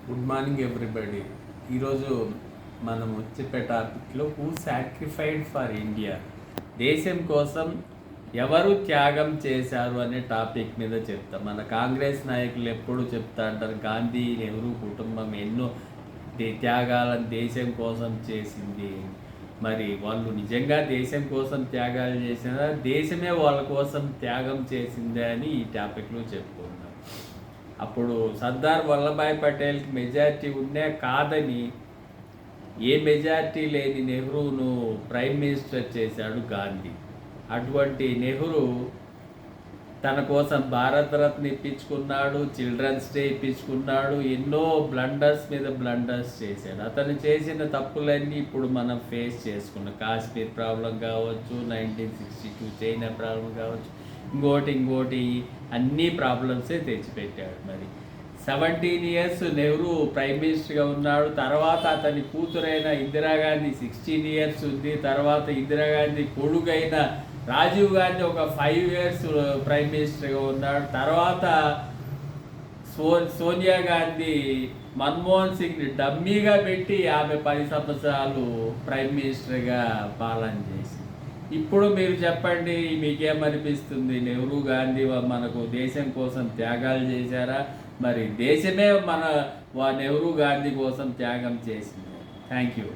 Good morning everybody. ఈరోజు మనం చెప్పే టాపిక్లో హూ సాక్రిఫైడ్ ఫర్ ఇండియా, దేశం కోసం ఎవరు త్యాగం చేశారు అనే టాపిక్ మీద చెప్తాం. మన కాంగ్రెస్ నాయకులు ఎప్పుడు చెప్తా అంటారు, గాంధీ నెహ్రూ కుటుంబం ఎన్నో త్యాగాలను దేశం కోసం చేసింది. మరి వాళ్ళు నిజంగా దేశం కోసం త్యాగాలు చేసినారా, దేశమే వాళ్ళ కోసం త్యాగం చేసిందే అని ఈ టాపిక్లో చెప్పుకుంటాం. అప్పుడు సర్దార్ వల్లభాయ్ పటేల్కి మెజారిటీ ఉండే కాదని, ఏ మెజారిటీ లేని నెహ్రూను ప్రైమ్ మినిస్టర్ చేశాడు గాంధీ. అటువంటి నెహ్రూ తన కోసం భారతరత్న ఇప్పించుకున్నాడు, చిల్డ్రన్స్ డే ఇప్పించుకున్నాడు, ఎన్నో బ్లండర్స్ మీద బ్లండర్స్ చేశాడు. అతను చేసిన తప్పులన్నీ ఇప్పుడు మనం ఫేస్ చేసుకున్నాం. కాశ్మీర్ ప్రాబ్లం కావచ్చు, 1962 చైనా ప్రాబ్లం కావచ్చు, ఇంకోటి అన్ని ప్రాబ్లమ్సే తెచ్చిపెట్టాడు. మరి 17 ఇయర్స్ నెహ్రూ ప్రైమ్ మినిస్టర్గా ఉన్నాడు. తర్వాత అతని కూతురైన ఇందిరాగాంధీ 16 ఇయర్స్ ఉంది. తర్వాత ఇందిరాగాంధీ కొడుకైన రాజీవ్ గాంధీ ఒక 5 ఇయర్స్ ప్రైమ్ మినిస్టర్గా ఉన్నాడు. తర్వాత సోనియా గాంధీ మన్మోహన్ సింగ్ని డమ్మీగా పెట్టి ఆమె 10 సంవత్సరాలు ప్రైమ్ మినిస్టర్గా పాలన చేసింది. ఇప్పుడు మీరు చెప్పండి, మీకేమనిపిస్తుంది? నెహ్రూ గాంధీ మనకు దేశం కోసం త్యాగాలు చేశారా? మరి దేశమే నెహ్రూ గాంధీ కోసం త్యాగం చేసింది. Thank you.